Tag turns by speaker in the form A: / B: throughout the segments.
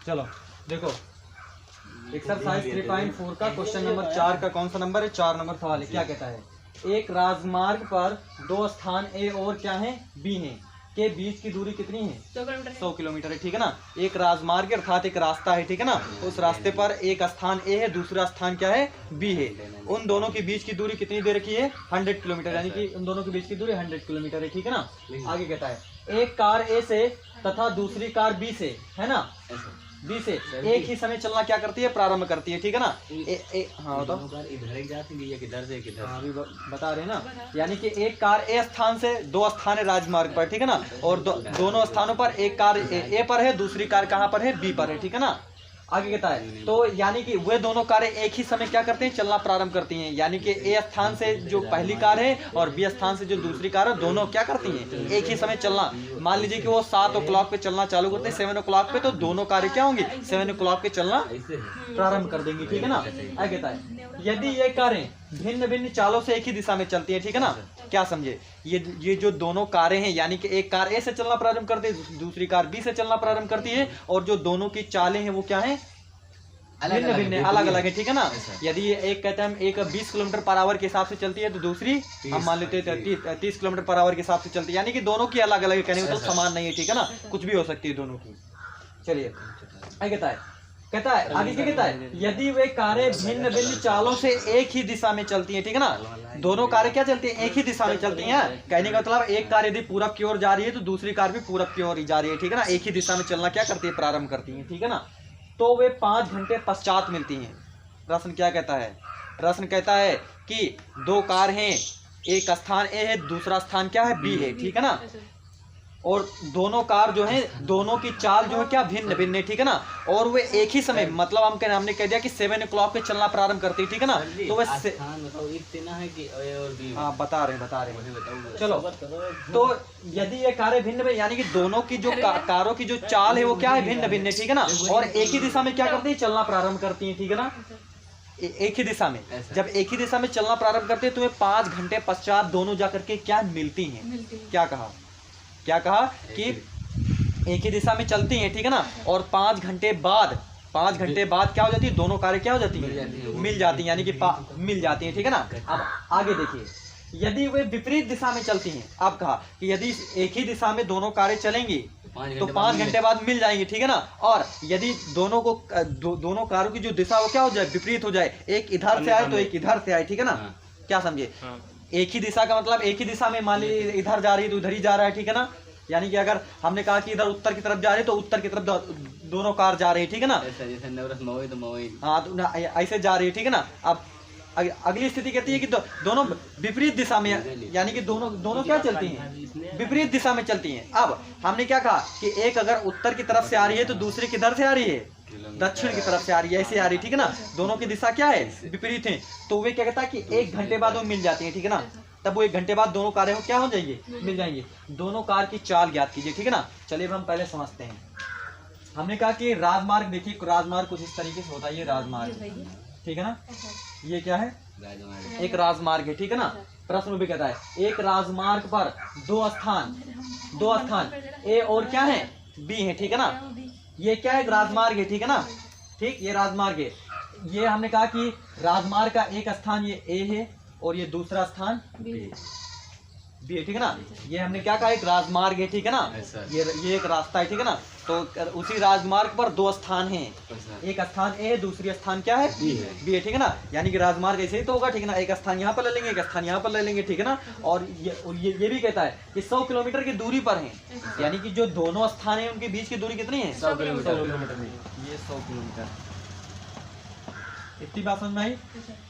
A: चलो देखो एक्सरसाइज 3.4 का क्वेश्चन नंबर 4 का कौन सा नंबर है? 4 नंबर सवाल है। क्या कहता है? एक राजमार्ग पर दो स्थान ए और क्या है बी है के बीच की दूरी कितनी है? 100 किलोमीटर है। ठीक है ना। एक राजमार्ग अर्थात एक रास्ता है। ठीक है ना। उस रास्ते पर एक स्थान ए है, दूसरा स्थान क्या है? बी है। उन दोनों के बीच की दूरी कितनी दे रखी है? 100 किलोमीटर, यानी कि उन दोनों के बीच की दूरी 100 किलोमीटर है। ठीक है ना। आगे कहता है एक कार ए से तथा दूसरी कार बी से, है ना, बी से एक ही समय चलना क्या करती है? प्रारंभ करती है। ठीक है ना। हाँ बताओ,
B: इधर एक जाती है किधर से किधर?
A: अभी बता रहे हैं ना। यानी कि एक कार ए स्थान से, दो स्थान है राजमार्ग पर। ठीक है ना। और दोनों स्थानों पर एक कार ए पर है, दूसरी कार कहाँ पर है? बी पर है। ठीक है ना। आगे कहता है तो यानी कि वे दोनों कारें एक ही समय क्या करते हैं? चलना प्रारंभ करती हैं। यानी कि ए स्थान से जो पहली कार है और बी स्थान से जो दूसरी कार है, दोनों क्या करती हैं? एक ही समय चलना। मान लीजिए कि वो 7 o'clock पे चलना चालू करते हैं, 7 o'clock पे, तो दोनों कारें क्या होंगी? 7 o'clock पे चलना प्रारंभ कर देंगी। ठीक है ना। आगे कहता है यदि ये कारें भिन्न भिन्न चालों से एक ही दिशा में चलती है। ठीक है ना। क्या समझे? ये जो दोनों कारें हैं, यानी कि एक कार ए से चलना प्रारंभ करती है, दूसरी कार बी से चलना प्रारंभ करती है, और जो दोनों की चालें हैं वो क्या है? भिन्न भिन्न अलग अलग है। ठीक है ना। यदि एक कहते हैं हम एक 20 किलोमीटर पर आवर के हिसाब से चलती है, तो दूसरी हम मान लेते हैं 30 किलोमीटर पर आवर के हिसाब से चलती है। यानी कि दोनों की अलग अलग, कहने मतलब समान नहीं है। ठीक है ना। कुछ भी हो सकती है दोनों की। चलिए आगे कहता है आगे क्या कहता है? यदि वे कारें भिन्न भिन्न चालों से एक ही दिशा में चलती हैं। ठीक है ना। दोनों कारें क्या चलती हैं? एक ही दिशा में चलती हैं। कहने का मतलब एक कार यदि पूरब की ओर जा रही है तो दूसरी कार भी पूरब की ओर जा रही है। ठीक है ना। एक ही दिशा में चलना क्या करती है? प्रारंभ करती है। ठीक है ना। तो वे 5 घंटे पश्चात मिलती हैं। प्रश्न क्या कहता है? प्रश्न कहता है कि दो कार हैं, एक स्थान ए है, दूसरा स्थान क्या है? बी है। ठीक है ना। और दोनों कार जो है, दोनों की चाल जो है क्या? भिन्न भिन्न है। ठीक है ना। और वे एक ही समय, मतलब हमने कह दिया कि 7 o'clock पे चलना प्रारंभ करती है। ठीक है ना। तो वे हाँ बता रहे हैं। चलो तो यदि ये कारें भिन्न भिन्न, यानी कि दोनों की जो कारों की जो चाल है वो क्या है? भिन्न भिन्न है। ठीक है ना। और एक ही दिशा में क्या करती है? चलना प्रारंभ करती है। ठीक है ना। एक ही दिशा में, जब एक ही दिशा में चलना प्रारंभ करते हैं तो वे 5 घंटे पश्चात दोनों जाकर के क्या मिलती हैं? क्या कहा कि एक ही दिशा में चलती हैं। ठीक है ना। और 5 घंटे बाद क्या हो जाती है? दोनों कारें क्या हो जाती हैं? मिल जाती हैं, यानी कि मिल जाती हैं। ठीक है ना। अब आगे देखिए, यदि वे विपरीत दिशा में चलती हैं, अब कहा कि यदि एक ही दिशा में दोनों कारें चलेंगी तो 5 घंटे बाद मिल जाएंगी। ठीक है ना। और यदि दोनों कारों की जो दिशा वो क्या हो जाए? विपरीत हो जाए, एक इधर से आए तो एक इधर से आए। ठीक है ना। क्या समझे? एक ही दिशा का मतलब एक ही दिशा में, मान लीजिए इधर जा रही है तो उधर ही जा रहा है। ठीक है ना। यानी कि अगर हमने कहा कि इधर उत्तर की तरफ जा रहे हैं तो उत्तर की तरफ दोनों कार जा रही है। ठीक है ना। हाँ तो ऐसे जा रही है। ठीक है ना। अब अगली स्थिति कहती है कि दोनों विपरीत दिशा में, यानी कि दोनों क्या चलती हैं? विपरीत दिशा में चलती हैं। अब हमने क्या कहा कि एक अगर उत्तर की तरफ से आ रही है तो दूसरी किधर से आ रही है? दक्षिण की तरफ से आ रही है, ऐसे आ रही है। ठीक है ना। दोनों की दिशा क्या है? विपरीत है। तो वे क्या कहता है कि 1 घंटे बाद वो मिल जाती है। ठीक है ना। तब वो 1 घंटे बाद दोनों कारें क्या हो जाएंगे? मिल जाएंगे। दोनों कार की चाल ज्ञात कीजिए। ठीक है ना। चलिए हम पहले समझते हैं। हमने कहा कि राजमार्ग, देखिए राजमार्ग कुछ इस तरीके से होता है। ये राजमार्ग, ठीक है ना। ये क्या है? एक राजमार्ग है। ठीक है ना। प्रश्न भी कहता है एक राजमार्ग पर दो स्थान ए और क्या है? बी है। ठीक है ना। ये क्या है? राजमार्ग है। ठीक है ना। ठीक, ये राजमार्ग है। ये हमने कहा कि राजमार्ग का एक स्थान ये ए है और ये दूसरा स्थान बी है। ठीक है ना। ये हमने क्या कहा? एक राजमार्ग है। ठीक है ना। ये एक रास्ता है। ठीक है ना। तो उसी राजमार्ग पर दो स्थान हैं, एक स्थान ए, दूसरी स्थान क्या है? बी है। ठीक है ना। यानी कि राजमार्ग ऐसे ही तो होगा। ठीक है ना। एक स्थान यहाँ पर ले लेंगे, एक स्थान यहाँ पर ले लेंगे। ठीक है ना। और ये भी कहता है कि 100 किलोमीटर की दूरी पर है, यानी कि जो दोनों स्थान है उनके बीच की दूरी कितनी है? 100 किलोमीटर। ये 100 किलोमीटर। इतनी बात समझ में आई?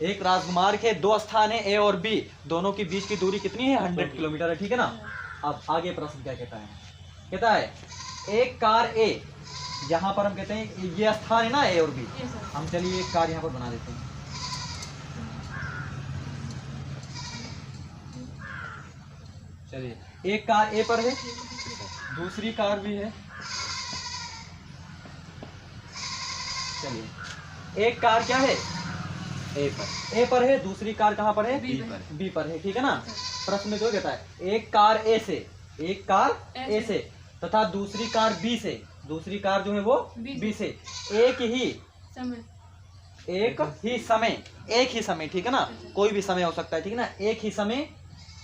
A: एक राजमार्ग है, दो स्थान है ए और बी, दोनों के बीच की दूरी कितनी है? 100 किलोमीटर है। ठीक है ना। अब आगे प्रश्न क्या कहता है? कहता है एक कार ए, जहां पर हम कहते हैं ये स्थान है ना ए और बी, हम चलिए एक कार यहाँ पर बना देते हैं। चलिए एक कार ए पर है, दूसरी कार भी है। चलिए एक कार क्या है? ए पर है, दूसरी कार कहाँ पर है? बी पर है। ठीक है ना। प्रश्न में तो कहता है एक कार ए से तथा दूसरी कार बी से दूसरी कार जो है वो बी से एक ही समय, ठीक है ना, कोई भी समय हो सकता है, ठीक है ना, एक ही समय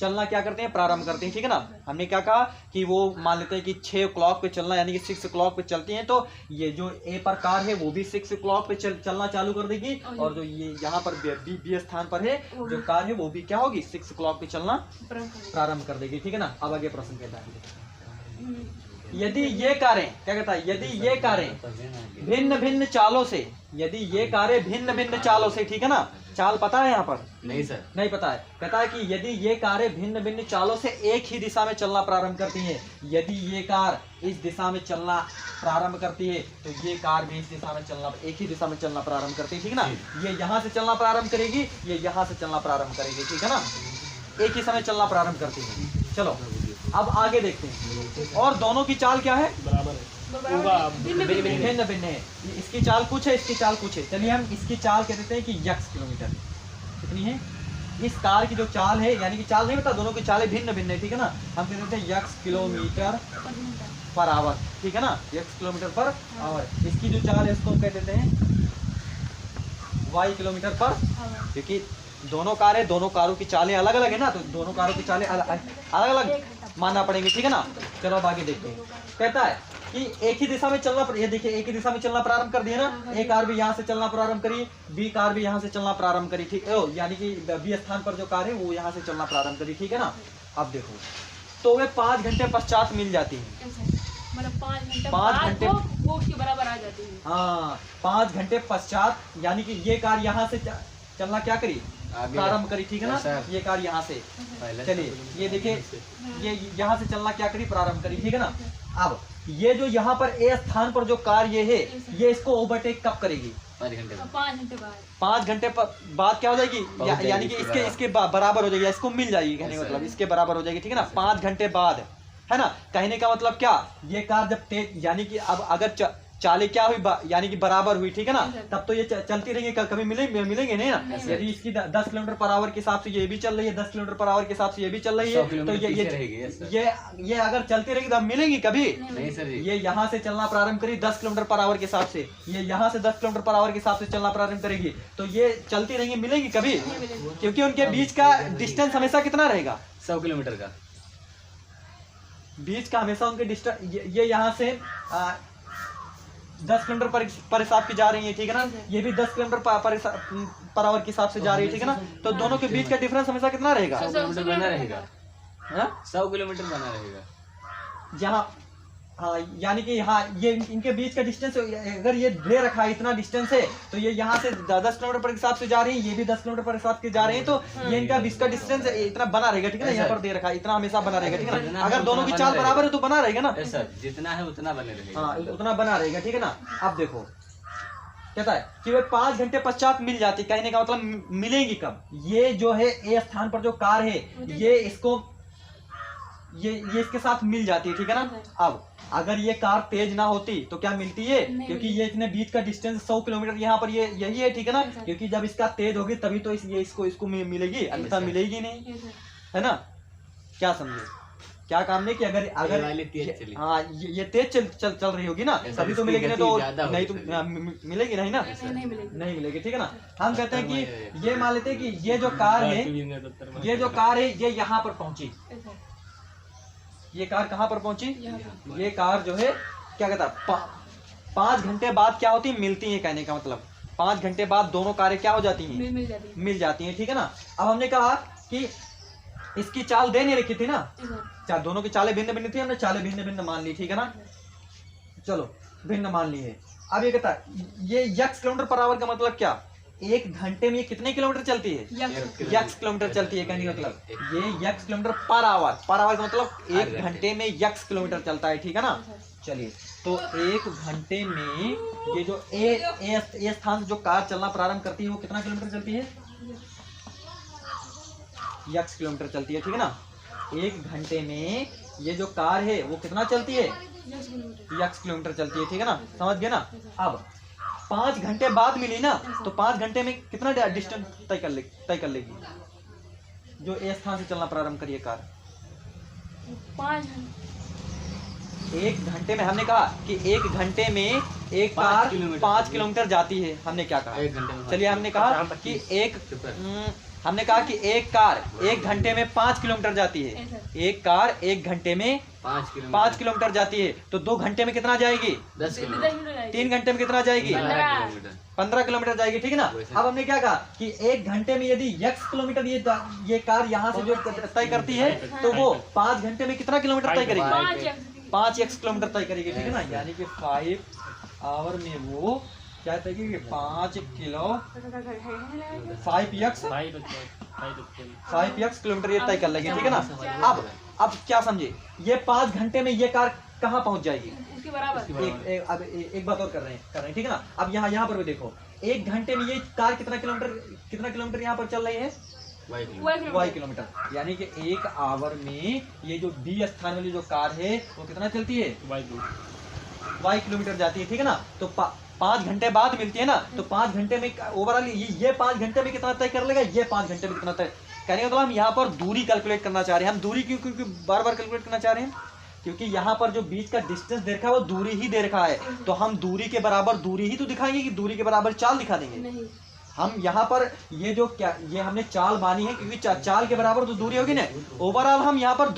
A: चलना क्या करते हैं, प्रारंभ करते हैं, ठीक है ना। हमने क्या कहा कि वो मान लेते हैं कि 6 o'clock पे चलना, यानी कि 6 o'clock पे चलती हैं, तो ये जो ए पर कार है वो भी 6 o'clock पे चलना चालू कर देगी, और जो ये यहाँ पर बी स्थान पर है जो कार है वो भी क्या होगी, 6 o'clock पे चलना प्रारंभ कर देगी, ठीक है ना। अब आगे प्रश्न कहता है, यदि ये कारें, क्या कहता है, यदि ये कारें भिन्न भिन्न चालों से, यदि ये कारें भिन्न भिन्न चालों से, ठीक है ना, चाल पता है यहाँ पर?
B: नहीं सर,
A: नहीं पता है। कहता है कि यदि ये कारें भिन्न भिन्न चालों से एक ही दिशा में चलना प्रारंभ करती हैं, यदि ये कार इस दिशा में चलना प्रारंभ करती है तो ये कार भी इस दिशा में चलना, एक ही दिशा में चलना प्रारंभ करती है, ठीक है ना। ये यहाँ से चलना प्रारंभ करेगी, ये यहाँ से चलना प्रारंभ करेगी, ठीक है ना, एक ही समय चलना प्रारंभ करती है। चलो अब आगे देखते हैं, और दोनों की चाल क्या है,
C: बराबर है,
A: भिन्न भिन्न है। इसकी चाल कुछ है, इसकी चाल कुछ है। चलिए हम इसकी चाल कह देते हैं कि यक्स किलोमीटर कितनी है, इस कार की जो चाल है, यानी कि चाल नहीं बता, दोनों की चालें भिन्न भिन्न है, ठीक है ना। हम कह देते हैं यक्स किलोमीटर पर आवर, ठीक है ना, यक्स किलोमीटर पर आवर। इसकी जो चाल है इसको हम कह देते हैं वाई किलोमीटर पर, क्योंकि दोनों कारें, दोनों कारों की चालें अलग अलग है ना, तो दोनों कारों की चालें अलग अलग मानना पड़ेंगे, ठीक है ना। चलो अब आगे देखते हैं। कहता है कि एक ही दिशा में चलना, ये देखिए एक ही दिशा में चलना प्रारंभ कर दिया ना, ए कार भी यहाँ से चलना प्रारंभ करी, बी कार भी यहाँ से चलना प्रारंभ करी, ठीक है, यानी कि बी स्थान पर जो कार है वो यहाँ से चलना प्रारंभ करी, ठीक है ना। अब देखो तो वे 5 घंटे पश्चात मिल जाती है,
D: मतलब 5
A: घंटे
D: वो उसके बराबर आ जाती है।
A: हाँ 5 घंटे पश्चात, यानी कि ये कार यहाँ से चलना क्या करी, प्रारंभ करी, ठीक है ना। ये कार यहाँ से, चलिए ये देखिए ये यहाँ से चलना क्या करी, प्रारंभ करी, ठीक है ना। अब ये जो यहाँ पर ए स्थान पर जो कार ये है, ये इसको ओवरटेक कब करेगी,
B: 5 घंटे बाद।
D: 5 घंटे बाद,
A: 5 घंटे बाद क्या हो जाएगी, यानी कि इसके बराबर हो जाएगी, इसको मिल जाएगी, कहने का मतलब इसके बराबर हो जाएगी, ठीक है ना। 5 घंटे बाद, है ना, कहने का मतलब क्या, ये कार जब तेज, यानी कि अब अगर चालें क्या हुई, यानी कि बराबर हुई, ठीक है ना, तब तो ये चलती रहेंगी, कभी मिलेंगे नहीं ना। यदि इसकी 10 किलोमीटर पर आवर के हिसाब से ये भी चल रही है, 10 किलोमीटर पर आवर के हिसाब से ये भी चल रही है, तो ये अगर चलती रहेगी तो मिलेंगी कभी
B: नहीं सर।
A: ये यहाँ से चलना प्रारंभ करी 10 किलोमीटर पर आवर के हिसाब से, ये यहाँ से 10 किलोमीटर पर आवर के हिसाब से चलना प्रारंभ करेगी, तो ये चलती रहेंगी, मिलेंगी कभी, क्योंकि उनके बीच का डिस्टेंस हमेशा कितना रहेगा,
B: 100 किलोमीटर का
A: बीच का हमेशा उनके डिस्टेंस, ये यहाँ से 10 किलोमीटर पर हिसाब की जा रही है, ठीक है ना, ये भी 10 किलोमीटर पर आवर के हिसाब से जा रही है, ठीक है ना, तो दोनों के बीच का डिफरेंस हमेशा कितना रहेगा,
B: 100 किलोमीटर बना रहेगा,
A: हाँ
B: 100 किलोमीटर बना रहेगा।
A: जहाँ, हाँ यानी कि हाँ ये इनके बीच का डिस्टेंस, अगर ये दे रखा है इतना डिस्टेंस है, तो ये यहाँ से 10 किलोमीटर पर हिसाब से जा रही है, ये भी 10 किलोमीटर पर हिसाब से जा रहे हैं, तो ये इनका बीच का डिस्टेंस इतना बना रहेगा, ठीक है ना, यहाँ पर दे रखा है इतना हमेशा बना रहेगा, ठीक है ना। अगर दोनों की चाल बराबर है तो बना रहेगा ना
B: सर, जितना है उतना बने रहेगा,
A: हाँ उतना बना रहेगा, ठीक है ना। अब देखो कहता है कि वे 5 घंटे पश्चात मिल जाती, कहने का मतलब मिलेंगी कब, ये जो है ए स्थान पर जो कार है ये इसको ये इसके साथ मिल जाती है, ठीक है ना। अब अगर ये कार तेज ना होती तो क्या मिलती है, क्योंकि ये इतने बीच का डिस्टेंस 100 किलोमीटर यहाँ पर ये यही है, ठीक है ना, क्योंकि जब इसका तेज होगी तभी तो ये इसको मिलेगी, अन्यथा मिलेगी नहीं, है ना। क्या समझे, क्या काम नहीं कि अगर हाँ ये तेज चल रही होगी ना तभी तो मिलेगी, नहीं तो नहीं तो मिलेगी नहीं ना, नहीं मिलेगी, ठीक है ना। हम कहते हैं कि ये मान लेते हैं कि ये जो कार है ये यहाँ पर पहुंची, ये कार कहाँ पर पहुंची, ये कार जो है क्या कहता है 5 घंटे बाद क्या होती है, मिलती है, कहने का मतलब 5 घंटे बाद दोनों कारें क्या हो जाती हैं, मिल जाती हैं, ठीक है ना। अब हमने कहा कि इसकी चाल दे नहीं रखी थी ना, दोनों की चालें भिन्न भिन्न थी, हमने चालें भिन्न भिन्न मान ली, ठीक है ना। चलो भिन्न मान ली है। अब ये कहता है ये यक्स किलोमीटर पर आवर का मतलब क्या, 1 घंटे में ये कितने किलोमीटर चलती है, यक्स किलोमीटर चलती है, कहने का मतलब ये यक्स किलोमीटर पर आवर का मतलब 1 घंटे में यक्स किलोमीटर चलता है, ठीक है ना। चलिए तो 1 घंटे में ये जो ए स्थान से जो कार चलना प्रारंभ करती है वो कितना किलोमीटर चलती है, यक्स किलोमीटर चलती है, ठीक है ना। 1 घंटे में ये जो कार है वो कितना चलती है, यक्स किलोमीटर चलती है, ठीक है ना, समझ गए ना। अब 5 घंटे बाद मिली ना, तो 5 घंटे में कितना डिस्टेंस तय कर लेगी जो ए स्थान से चलना प्रारंभ करिए कार, एक घंटे में हमने कहा कि एक घंटे में एक
B: 5
A: कार
B: किलोमीटर
A: 5 किलोमीटर जाती है। हमने क्या कहा?
B: 1 घंटे में
A: चलिए हमने कहा कि हमने कहा कि एक कार एक घंटे में 5 किलोमीटर जाती है। एक कार एक घंटे में 5 किलोमीटर जाती है, तो 2 घंटे में कितना जाएगी?
B: 10 किलोमीटर।
A: 3 घंटे में कितना जाएगी? 15 किलोमीटर जाएगी, ठीक है ना। अब हमने क्या कहा कि एक घंटे में यदि x किलोमीटर ये कार यहाँ से जो तय करती है, तो वो 5 घंटे में कितना किलोमीटर तय करेगी? 5x किलोमीटर तय करेगी, ठीक है ना। यानी कि 5 आवर में वो क्या तय करेगी? 5 किलोमीटर ये तय कर लेगी, ठीक है ना। अब क्या समझे, ये 5 घंटे में ये कार कहाँ पहुंच जाएगी?
D: उसके बराबर।
A: अब एक बात और कर रहे हैं, ठीक है ना। अब यहाँ पर भी देखो, एक घंटे में ये कार कितना किलोमीटर यहाँ पर चल रही है? y kilometre. यानी कि 1 आवर में ये जो B स्थान वाली जो कार है वो कितना चलती है? y किलोमीटर जाती है, ठीक है ना। तो 5 घंटे बाद मिलती है ना, तो 5 घंटे में ओवरऑल ये 5 घंटे में कितना तय कर लेगा? ये 5 घंटे में कितना तय करने का मतलब हम यहाँ पर दूरी कैलकुलेट करना चाह रहे हैं। हम दूरी क्योंकि बार बार कैलकुलेट करना चाह रहे हैं, क्योंकि यहाँ पर जो बीच का डिस्टेंस दे रखा है वो दूरी ही दे रखा है, तो हम दूरी के बराबर दूरी ही तो दिखाएंगे कि दूरी के बराबर चाल दिखा देंगे।
D: नहीं,
A: हम यहाँ पर ये जो क्या ये हमने चाल मानी है, क्योंकि चाल के बराबर तो दूरी होगी ना। ओवरऑल हम यहाँ पर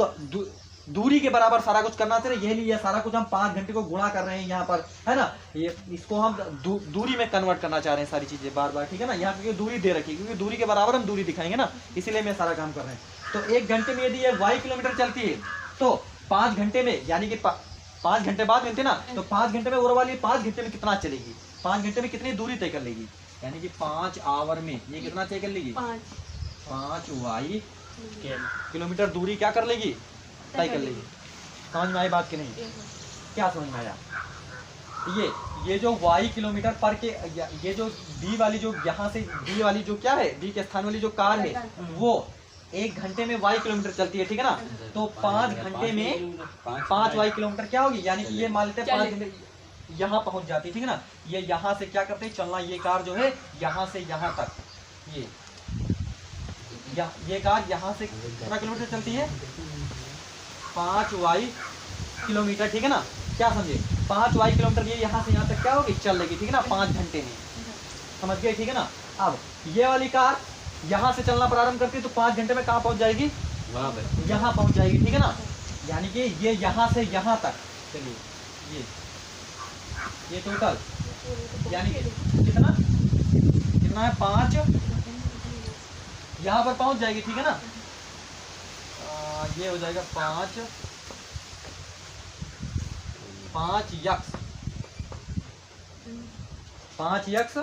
A: दूरी के बराबर सारा कुछ करना चाहिए। यही लिए सारा कुछ हम 5 घंटे को गुणा कर रहे हैं यहाँ पर, है ना। ये इसको हम दूरी में कन्वर्ट करना चाह रहे हैं सारी चीजें बार बार, ठीक है ना। यहाँ क्योंकि दूरी दे रखी है, क्योंकि दूरी के बराबर हम दूरी दिखाएंगे ना, इसीलिए मैं सारा काम कर रहे हैं। तो 1 घंटे में यदि ये y किलोमीटर चलती है, तो 5 घंटे में यानी कि 5 घंटे बाद मिलते ना, तो 5 घंटे में और वाली 5 घंटे में कितना चलेगी? 5 घंटे में कितनी दूरी तय कर लेगी? यानी कि 5 आवर में ये कितना तय कर लेगी? 5 y किलोमीटर दूरी क्या कर लेगी? तय कर लेगी। समझ में आई बात की नहीं? क्या समझ में आया? ये जो y किलोमीटर पर के ये जो B वाली जो यहाँ से B वाली जो क्या है, B के स्थान वाली जो कार है वो 1 घंटे में y किलोमीटर चलती है, ठीक है ना। तो 5 घंटे में 5 y किलोमीटर क्या होगी? यानी कि ये मान लेते हैं 5 घंटे यहाँ पहुंच जाती है, ठीक है ना। ये यहाँ से क्या करते हैं, चलना, ये कार जो है यहाँ से यहाँ तक, ये कार यहाँ से कितना किलोमीटर चलती है? 5 y किलोमीटर, ठीक है ना। क्या समझे? 5 y किलोमीटर ये यहाँ से यहाँ तक क्या होगी? चल लेगी, ठीक है ना, 5 घंटे में। समझ गए, ठीक है ना। अब ये वाली कार यहाँ से चलना प्रारंभ करती है, तो 5 घंटे में कहाँ पहुँच जाएगी? यहाँ पहुँच जाएगी, ठीक है ना। यानी कि ये यहाँ से यहाँ तक, चलिए ये टोटल यानी कि कितना है? 5 यहाँ पर पहुँच जाएगी, ठीक है ना। ये हो जाएगा 5 यक्स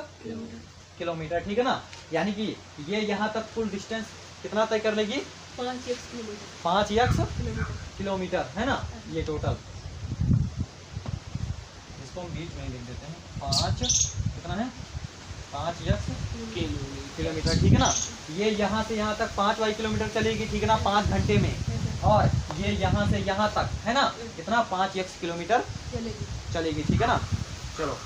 A: किलोमीटर, ठीक है ना। यानी कि ये यहाँ तक फुल डिस्टेंस कितना तय कर लेगी? 5 यक्स किलोमीटर, है ना। ये टोटल इसको हम बीच में लिख देते हैं। 5 कितना है? 5 यक्स किलोमीटर, ठीक है ना। ये यहाँ से यहाँ तक 5 y किलोमीटर चलेगी, ठीक है ना, 5 घंटे में। और ये यहाँ से यहाँ तक, है ना, कितना? 5 यक्स किलोमीटर चलेगी, ठीक है ना। चलो,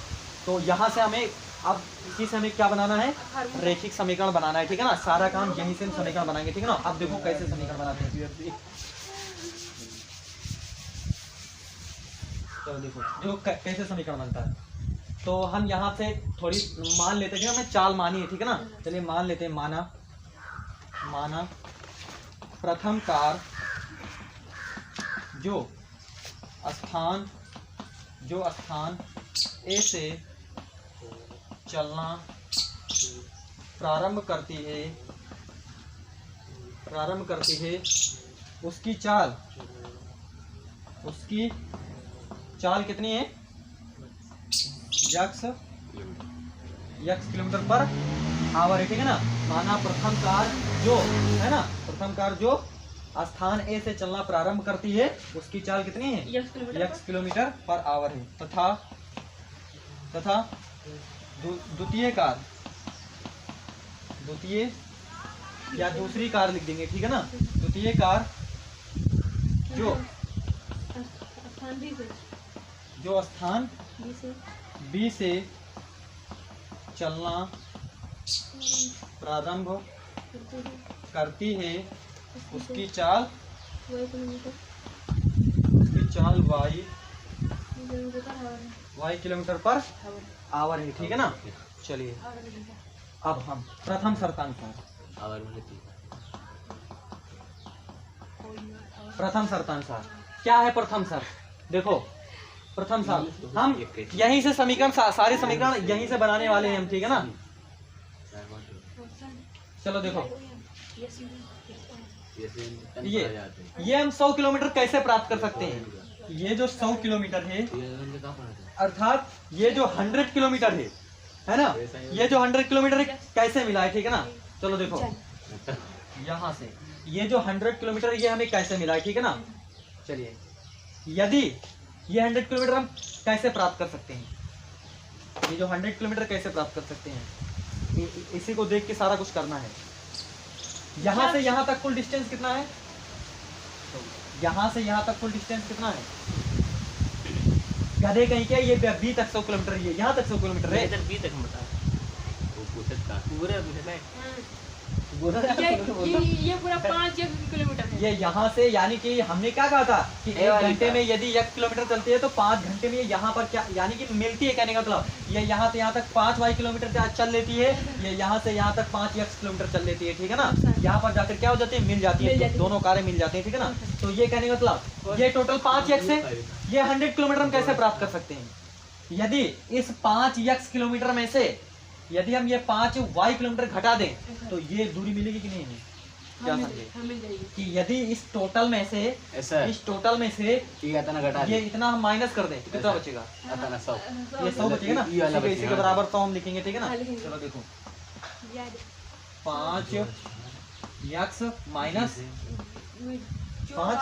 A: तो यहाँ से हमें अब इसी से हमें क्या बनाना है? रैखिक समीकरण बनाना है, ठीक है ना। सारा काम यहीं से समीकरण बनाएंगे, ठीक है ना। अब देखो कैसे समीकरण बनाते हैं। चलो देखो कैसे समीकरण बनता है। तो हम यहाँ से थोड़ी मान लेते हैं, हमने चाल मानी है, ठीक है ना। चलिए मान लेते हैं, माना प्रथम कार जो स्थान ए से चलना प्रारंभ करती है उसकी चाल कितनी है? यक्स किलोमीटर पर आवर है, ठीक है ना। माना प्रथम कार जो है ना, प्रथम कार जो स्थान ए से चलना प्रारंभ करती है उसकी चाल कितनी है? यक्स किलोमीटर पर आवर है। तथा द्वितीय या दूसरी कार लिख देंगे, ठीक है ना। द्वितीय कार जो स्थान बी से चलना प्रारंभ करती है उसकी चाल y y kilometre per hour है, ठीक है ना। चलिए अब हम प्रथम शर्तानुसार,
B: आवर में लेती
A: प्रथम शर्तानुसार क्या है प्रथम शर्त। देखो प्रथम शर्त हम यहीं से समीकरण सारे समीकरण यहीं से बनाने वाले हैं हम, ठीक है ना। चलो देखो ये हम 100 किलोमीटर कैसे प्राप्त कर सकते हैं। ये जो 100 किलोमीटर है अर्थात ये जो 100 किलोमीटर है ना, ये जो 100 किलोमीटर है कैसे मिला है, ठीक है ना। चलो देखो यहाँ से ये जो 100 किलोमीटर ये हमें कैसे मिला है, ठीक है ना। चलिए यदि ये 100 किलोमीटर हम कैसे प्राप्त कर सकते हैं, ये जो 100 किलोमीटर कैसे प्राप्त कर सकते हैं, इसी को देख के सारा कुछ करना है। यहाँ से यहाँ तक कुल डिस्टेंस कितना है, यहाँ से यहाँ तक कुल डिस्टेंस कितना है। गधे कहीं क्या ये बी तक 100 किलोमीटर, ये यहाँ तक 100 किलोमीटर है।
B: इधर बी तक बता वो पूछे था पूरे में
D: ये पूरा 5 किलोमीटर है।
A: ये यहाँ से यानी कि हमने क्या कहा था कि 1 घंटे में यदि 1 किलोमीटर चलती है तो 5 घंटे में ये यहाँ पर क्या यानी कि मिलती है, कहने का मतलब ये यहाँ से यहाँ तक 5 वाई किलोमीटर चल लेती है, ये यहाँ से यहाँ तक 5 x किलोमीटर चल लेती है, ठीक है ना। यहाँ पर जाकर क्या हो जाती है, मिल जाती है, दोनों कारें मिल जाती है, ठीक है ना। तो ये कहने का मतलब ये टोटल 5x है। ये 100 किलोमीटर हम कैसे प्राप्त कर सकते हैं, यदि इस 5x किलोमीटर में से यदि हम ये 5 y किलोमीटर घटा दें तो ये दूरी मिलेगी कि नहीं, क्या समझे कि यदि इस टोटल में से इस टोटल में से ये इतना हम माइनस कर दें तो कितना बचेगा, ये 100 बचेगा ना। इसी के बराबर 100 हम लिखेंगे, ठीक है ना। चलो देखो 5x माइनस 5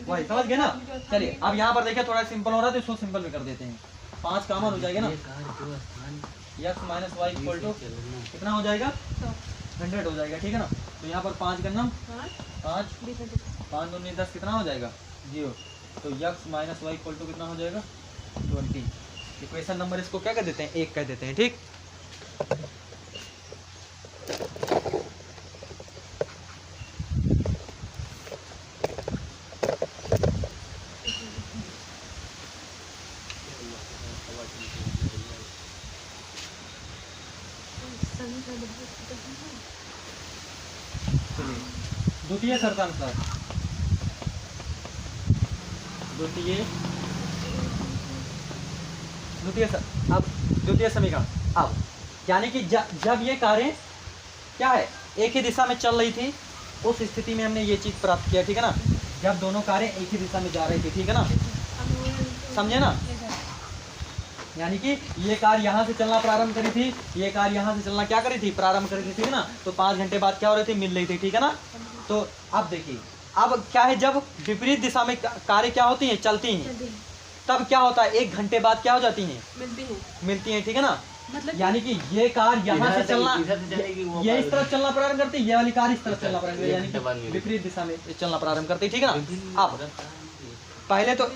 A: y, समझ गए ना। चलिए अब यहाँ पर देखिए थोड़ा सिंपल हो रहा है तो इसको सिंपल भी कर देते हैं। 5 कॉमन हो जाएगा ना, x minus y equal to कितना हो जाएगा, 100 हो जाएगा, ठीक है ना। तो यहाँ पर 5 करना 5 5 दूनी 10 कितना हो जाएगा 0। तो x minus y equal to कितना हो जाएगा 20। इक्वेशन नंबर इसको क्या कह देते हैं, 1 कह देते हैं, ठीक। द्वितीय शर्तानुसार अब द्वितीय समीकरण अब यानी कि जब ये कारें क्या है एक ही दिशा में चल रही थी उस स्थिति में हमने ये चीज प्राप्त किया, ठीक है ना। जब दोनों कारें एक ही दिशा में जा रही थी, ठीक है ना, समझे ना। यानी कि ये कार यहाँ से चलना प्रारंभ करी थी, ये कार यहाँ से चलना क्या करी थी, प्रारंभ करी थी, ठीक है ना। तो 5 घंटे बाद क्या हो रही थी, मिल रही थी, ठीक है ना। तो अब देखिए अब क्या है, जब विपरीत दिशा में कारें क्या होती हैं, चलती हैं, तब क्या होता है 1 घंटे बाद क्या हो जाती हैं, मिलती हैं, ठीक है ना। मतलब यानी कि ये कार यहाँ से चलना ये इस तरफ चलना प्रारंभ करती है, ये वाली कार इस तरफ चलना प्रारंभ करती है, यानी कि विपरीत दिशा में चलना प्रारंभ करती है, ठीक है ना। अब पहले तो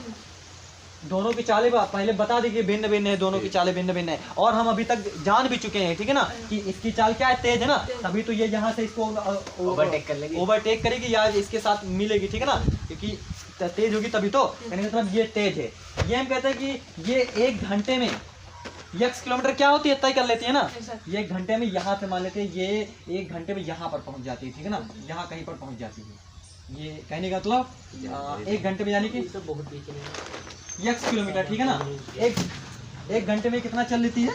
A: दोनों की चालें पहले बता दी कि भिन्न भिन्न है, दोनों की चालें भिन्न भिन्न है, और हम अभी तक जान भी चुके हैं, ठीक है ना, कि इसकी चाल क्या है, तेज है ना, तभी तो ये यहाँ से इसको ओवरटेक करेगी या इसके साथ मिलेगी, ठीक है ना, क्योंकि तेज होगी तभी तो, यानी मतलब ये तेज है। ये हम कहते हैं कि ये 1 घंटे में x किलोमीटर क्या होती है, तय कर लेती है ना। ये 1 घंटे में यहाँ से मान लेते हैं ये 1 घंटे में यहाँ पर पहुँच जाती है, ठीक है ना, यहाँ कहीं पर पहुँच जाती है। ये कहने का मतलब 1 घंटे में यानी कि x किलोमीटर, ठीक है ना। एक घंटे में कितना चल लेती है,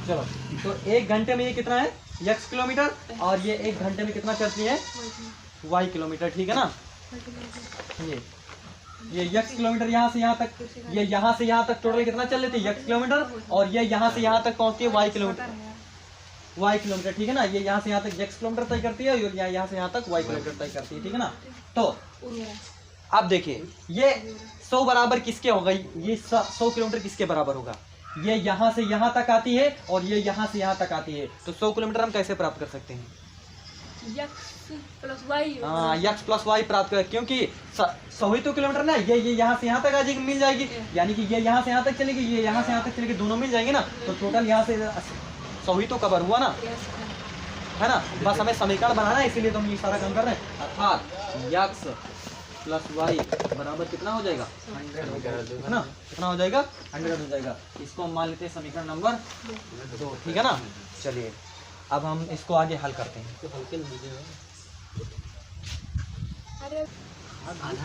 A: चलो तो 1 घंटे में ये कितना है x किलोमीटर, और ये 1 घंटे में कितना चलती है y किलोमीटर, ठीक है ना। ये x किलोमीटर यहाँ से यहाँ तक, ये यहाँ से यहाँ तक टोटल कितना चल लेती है x किलोमीटर, और ये यहाँ से यहाँ तक पहुँचती है y किलोमीटर, ठीक है ना। ये यहाँ से यहाँ तक x किलोमीटर तय करती है और यहाँ से यहाँ तक y किलोमीटर तय करती है, ठीक है ना। तो अब देखिए ये 100 बराबर किसके होगा, ये 100 किलोमीटर किसके बराबर होगा, ये यहाँ से यहाँ तक आती है और ये यहाँ से यहाँ तक आती है। तो 100 किलोमीटर हम कैसे प्राप्त कर सकते हैं, x प्लस वाई प्राप्त कर, क्योंकि 100 ही तो किलोमीटर ना, ये यहाँ से यहाँ तक आ जाएगी, मिल जाएगी, यानी कि ये यहाँ से यहाँ तक चलेगी, ये यहाँ से यहाँ तक चलेगी, दोनों मिल जाएंगे ना। तो टोटल यहाँ से 100 ही तो कवर हुआ ना, है ना। बस हमें समीकरण बनाना है, इसीलिए तो हम ये सारा काम कर रहे हैं। अर्थात x प्लस वाई बराबर कितना हो जाएगा 100 है ना, कितना हो जाएगा 100 हो जाएगा। इसको हम मान लेते हैं समीकरण नंबर 2, ठीक है ना। चलिए अब हम इसको आगे हल करते हैं।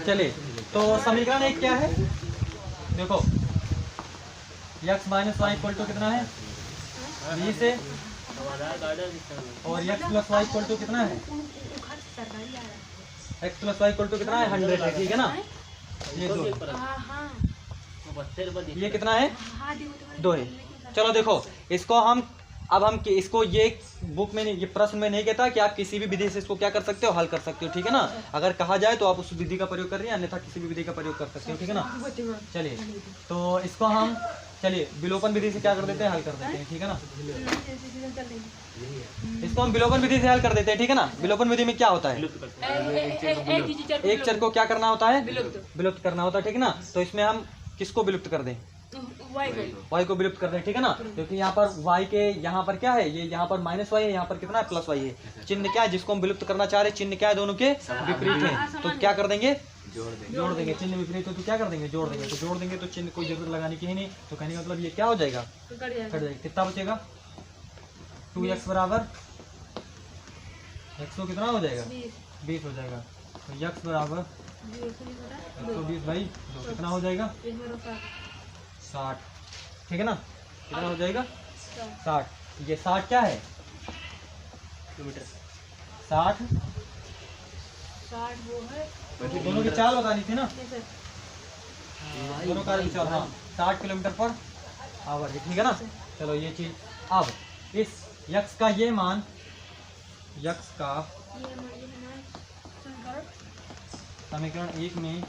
A: चलिए तो समीकरण एक क्या है, देखो x minus y equal to कितना है 20 है, और x plus y equal to कितना है, x plus y equal to कितना है 100 है, ठीक है ना। ये 2, ये कितना है 2 है। चलो देखो इसको हम अब हम इसको ये बुक में नहीं, ये प्रश्न में नहीं कहता कि आप किसी भी विधि से इसको क्या कर सकते हो, हल कर सकते हो, ठीक है ना। अगर कहा जाए तो आप उस विधि का प्रयोग कर रही हैं, अन्यथा किसी भी विधि का प्रयोग कर सकते हो, ठीक है ना। चलिए तो इसको हम चलिए विलोपन विधि से क्या कर देते हैं, हल कर देते हैं, ठीक है ना। इसको हम विलोपन विधि से हल कर देते हैं, ठीक है ना। विलोपन विधि में क्या होता है, एक चर को क्या करना होता है, विलुप्त करना होता है, ठीक है ना। तो इसमें हम किसको विलुप्त कर दें, y को विलुप्त कर दें, ठीक है ना। क्योंकि यहाँ पर y के यहाँ पर क्या है, ये यहाँ पर माइनस वाई है, यहाँ पर कितना है प्लस वाई है। चिन्ह क्या है जिसको हम विलुप्त करना चाह रहे हैं, चिन्ह क्या है, दोनों के विपरीत है, तो क्या कर देंगे, जोड़ देंगे। चिन्ह विपरीत हो तो क्या कर देंगे, जोड़ देंगे। तो जोड़ देंगे तो चिन्ह कोई जरूरत लगाने की ही नहीं, तो कहने का मतलब ये क्या हो जाएगा, कट जाएगा। कितना बचेगा 2x बराबर x को कितना हो जाएगा 20 हो जाएगा। तो x बराबर 120/2 कितना हो जाएगा 60, ठीक है ना। कितना हो जाएगा 60। ये 60 क्या है किलोमीटर, 60
D: वो है
A: दोनों की चाल बतानी थी ना, दोनों का चाल, हाँ 60 किलोमीटर पर आवर, ठीक है ना। चलो ये चीज, अब इस यक्स का ये मान, यक्स का समीकरण 1 में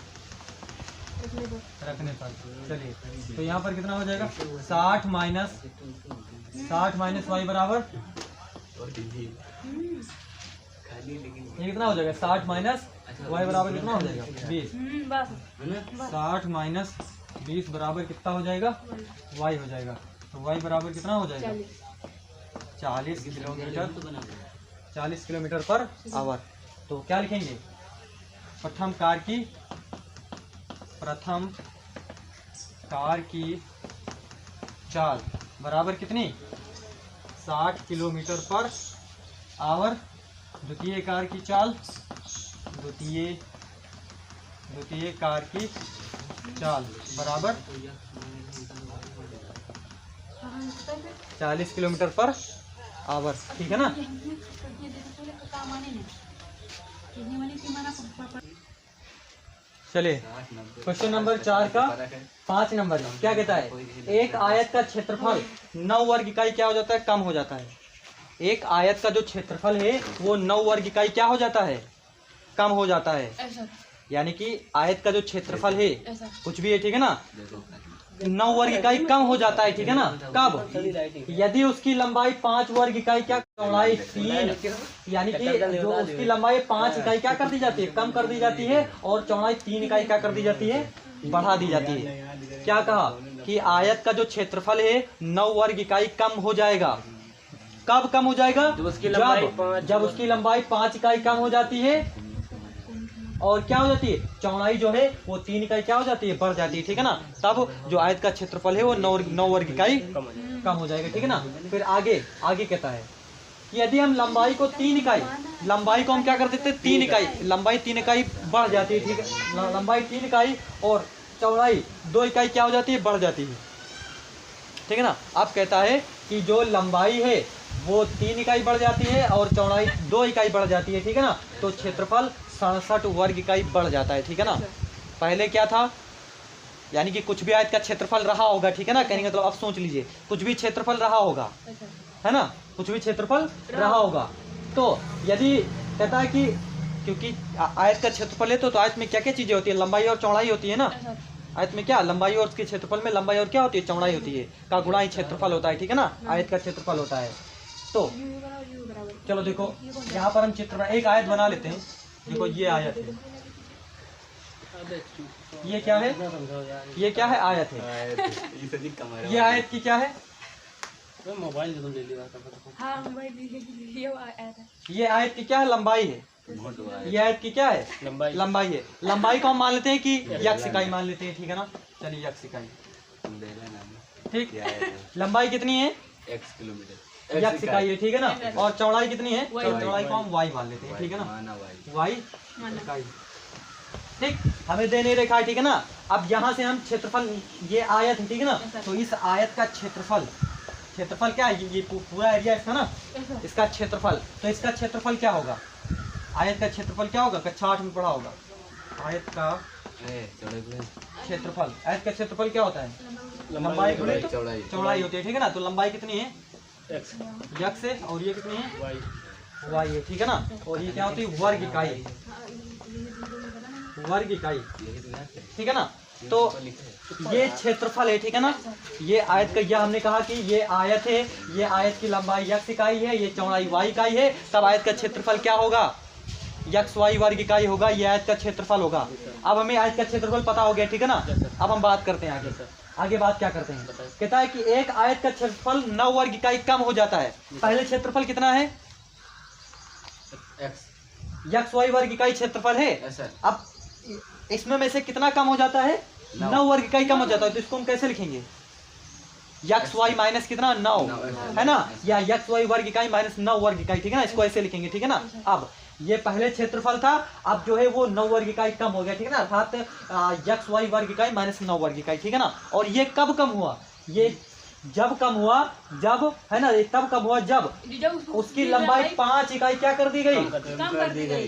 A: रखने पर, चलिए तो यहाँ पर कितना हो जाएगा 60 माइनस वाई बराबर ये कितना हो जाएगा 60 माइनस वाई बराबर कितना हो जाएगा 20। 60 माइनस 20 बराबर कितना हो जाएगा वाई हो जाएगा। तो वाई बराबर कितना हो जाएगा 40 किलोमीटर पर आवर। तो क्या लिखेंगे, प्रथम कार की चाल बराबर कितनी 60 किलोमीटर पर आवर। द्वितीय कार की चाल, द्वितीय कार की चाल बराबर 40 किलोमीटर पर आवर, ठीक है ना। चलिए क्वेश्चन नंबर 4 का 5 नंबर क्या कहता है, एक आयत का क्षेत्रफल 9 वर्ग इकाई क्या हो जाता है, कम हो जाता है। एक आयत का जो क्षेत्रफल है वो 9 वर्ग इकाई क्या हो जाता है, कम हो जाता है। यानी कि आयत का जो क्षेत्रफल है कुछ भी है, ठीक है ना, 9 वर्ग इकाई कम हो जाता है, ठीक है ना। कब, यदि उसकी लंबाई 5 वर्ग इकाई क्या, चौड़ाई 3, यानी कि जो उसकी लंबाई 5 इकाई क्या कर दी जाती है, कम कर दी जाती है, और चौड़ाई 3 इकाई क्या कर दी जाती है, बढ़ा दी जाती है। क्या कहा कि आयत का जो क्षेत्रफल है 9 वर्ग इकाई कम हो जाएगा। कब कम हो जाएगा, जब उसकी लंबाई 5 इकाई कम हो जाती है, और क्या हो जाती है, चौड़ाई जो है वो 3 इकाई क्या हो जाती है, बढ़ जाती है, ठीक है ना। तब जो आयत का क्षेत्रफल है वो 9 वर्ग इकाई कम हो जाएगा, ठीक है ना। फिर आगे कहता है कि यदि हम लंबाई को 3 इकाई, लंबाई को हम क्या कर देते हैं 3 इकाई, लंबाई 3 इकाई बढ़ जाती है, ठीक है, लंबाई 3 इकाई और चौड़ाई 2 इकाई क्या हो जाती है, बढ़ जाती है, ठीक है ना। अब कहता है कि जो लंबाई है वो 3 इकाई बढ़ जाती है और चौड़ाई 2 इकाई बढ़ जाती है, ठीक है ना। तो क्षेत्रफल 67 वर्ग इकाई बढ़ जाता है, ठीक है ना। पहले क्या था, यानी कि कुछ भी आयत का क्षेत्रफल रहा होगा, ठीक है ना, कहने का मतलब अब सोच लीजिए कुछ भी क्षेत्रफल रहा होगा, है ना, कुछ भी क्षेत्रफल रहा होगा। तो यदि कहता है कि क्योंकि आयत का क्षेत्रफल है तो आयत में क्या क्या चीजें होती है, लंबाई और चौड़ाई होती है ना। आयत में क्या, लंबाई और उसके क्षेत्रफल में लंबाई और क्या होती है, चौड़ाई होती है, का गुणा ही क्षेत्रफल होता है, ठीक है ना, आयत का क्षेत्रफल होता है। तो चलो देखो यहाँ पर हम चित्र एक आयत बना लेते हैं। देखो ये आयत है, ये क्या है, ये क्या है, आयत है। ये आयत की क्या है,
B: मोबाइल तुम ले लिया था
D: हाँ मोबाइल ये आया था।
A: ये आयत की क्या है? लंबाई है। ये आयत की क्या है?
B: लंबाई
A: लंबाई है। लंबाई को हम मान लेते हैं कि यक्स इकाई मान लेते हैं, ठीक है ना। चलिए यक्स इकाई, ठीक। लंबाई कितनी है?
B: x किलोमीटर
A: यक्स इकाई है, ठीक है ना। और चौड़ाई कितनी है?
D: Y।
A: चौड़ाई को हम वाई मान लेते हैं, ठीक है ना। वाई इकाई, ठीक। हमें दे नहीं रखा है, ठीक है ना। अब यहाँ से हम क्षेत्रफल, ये आयत है, ठीक है ना। तो इस आयत का क्षेत्रफल, क्षेत्रफल क्या है? ये पूरा एरिया इसका ना, इसका क्षेत्रफल। तो इसका क्षेत्रफल क्या होगा? आयत का क्षेत्रफल क्या होगा? कक्षा 8 में पढ़ा होगा। आयत का क्षेत्रफल, आयत का क्षेत्रफल क्या होता है? लंबाई गुणे चौड़ाई होती है, ठीक है ना। तो लंबाई कितनी है? यक्स है। और ये कितनी है? वाई है, ठीक है ना। और ये क्या होती है? वर्ग इकाई, वर्ग इकाई, ठीक है ना। तो ये क्षेत्रफल है, ठीक है ना। ये आयत का, यह हमने कहा कि ये आयत है, ये आयत की लंबाई यक्स इकाई है, ये चौड़ाई वाई इकाई है। तब आयत का क्षेत्रफल क्या होगा? यक्स वाई वर्ग इकाई होगा। ये आयत का क्षेत्रफल होगा। अब हमें आयत का क्षेत्रफल पता हो गया, ठीक है ना। अब हम बात करते हैं आगे। आगे बात क्या करते हैं? कहता है कि एक आयत का क्षेत्रफल 9 वर्ग इकाई कम हो जाता है। पहले क्षेत्रफल कितना है? यक्स वाई वर्ग इकाई क्षेत्रफल है। अब इसमें में से कितना कम हो जाता है? 9 वर्ग इकाई कम हो जाता है। तो इसको हम कैसे लिखेंगे? यक्स वाई माइनस कितना? 9, है ना। या यक्स वाई वर्ग इकाई माइनस 9 वर्ग इकाई, ठीक है ना। इसको ऐसे लिखेंगे, ठीक है ना। अब ये पहले क्षेत्रफल था, अब जो है वो 9 वर्ग इकाई कम हो गया, ठीक है ना। अर्थात यक्स वाई वर्ग इकाई माइनस 9 वर्ग इकाई, ठीक है ना। और ये कब कम हुआ? ये जब कम हुआ, जब, है ना, तब कम हुआ जब उसकी लंबाई 5 इकाई क्या कर दी गई?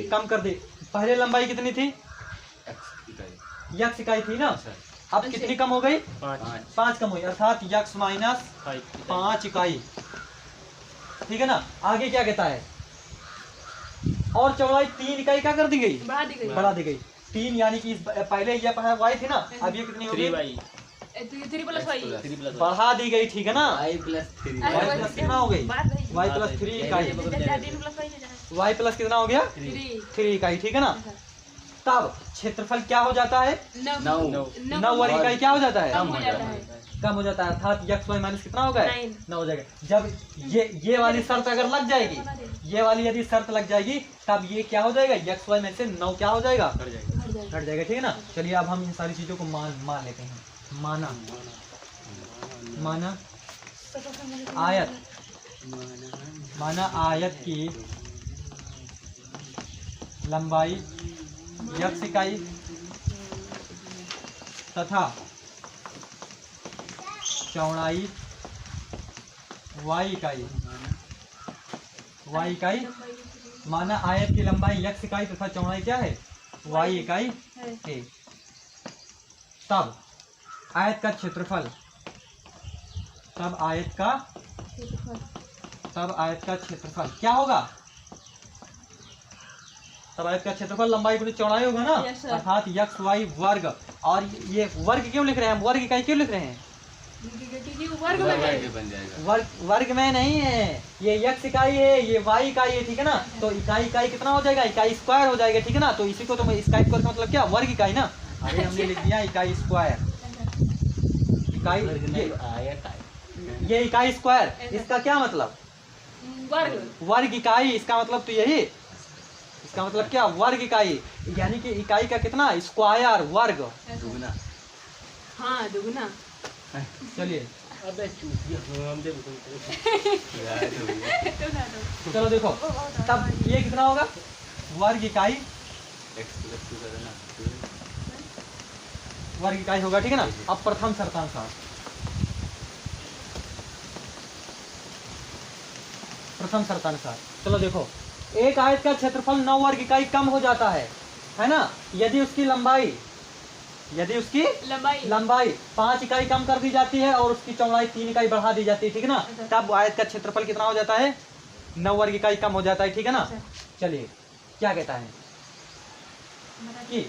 A: कम कर दी। पहले लंबाई कितनी थी? यक्स इकाई थी ना। अब कितनी कम हो गई? 5 कम हुई, अर्थात यक्स माइनस 5 इकाई, ठीक है ना। आगे क्या कहता है? और चौड़ाई 3 इकाई क्या कर दी गई? बढ़ा दी गई। 3 यानी कि पहले ये वाई थी ना, अब ये कितनी हो गई?
D: 3+y
A: बढ़ा दी गई, ठीक है ना। y प्लस कितना हो गई? y प्लस 3 इकाई। y प्लस कितना हो गया? 3 इकाई, ठीक है ना। तब क्षेत्रफल क्या हो जाता है? 9 वर्ग इकाई क्या हो जाता है? कम हो जाता है। अर्थात यक्स वाई माइनस कितना हो गया? 9 हो जाएगा। जब ये वाली शर्त अगर लग जाएगी, ये वाली यदि शर्त लग जाएगी, तब ये क्या हो जाएगा? यक्स वाई में से 9 क्या हो जाएगा? घट जाएगा, ठीक है ना। चलिए अब हम इन सारी चीजों को मान लेते हैं। माना आयत, माना आयत की लंबाई यक्स इकाई तथा चौड़ाई वाई इकाई, वाई इकाई। माना आयत की लंबाई यक्स इकाई तथा चौड़ाई क्या है? वाई इकाई है। तब आयत का क्षेत्रफल, तब आयत का क्षेत्रफल क्या होगा? तब आयत का क्षेत्रफल लंबाई गुणित चौड़ाई होगा ना। अर्थात यक्स वाई वर्ग। और ये वर्ग क्यों लिख रहे हैं हम? वर्ग इकाई क्यों लिख रहे हैं? वर्ग में नहीं है, ये यक्स इकाई है, ये वाई इकाई है, ठीक है ना। तो इकाई इकाई कितना हो जाएगा? इकाई स्क्वायर हो जाएगा, ठीक है ना। तो इसी को तो इकाई स्क्वायर का मतलब क्या? वर्ग इकाई ना। अरे हमने लिख दिया इकाई स्क्वायर, इकाई, ये इकाई स्क्वायर, इसका क्या मतलब? वर्ग इकाई। इसका मतलब तो यही, इसका मतलब क्या? वर्ग इकाई, यानी कि इकाई का कितना? स्क्वायर, वर्ग, दुगना।
D: हाँ दुगना।
A: चलिए चलो देखो, तब ये कितना होगा? वर्ग इकाई, वर्ग इकाई होगा, ठीक है ना। अब प्रथम शर्तानुसार, प्रथम शर्तानुसार चलो देखो, एक आयत का क्षेत्रफल 9 वर्ग इकाई कम हो जाता है ना, यदि उसकी लंबाई, लंबाई 5 इकाई कम कर दी जाती है और उसकी चौड़ाई 3 इकाई बढ़ा दी जाती है, ठीक है ना। तब आयत का क्षेत्रफल कितना हो जाता है? 9 वर्ग इकाई कम हो जाता है, ठीक है ना। चलिए क्या कहता है कि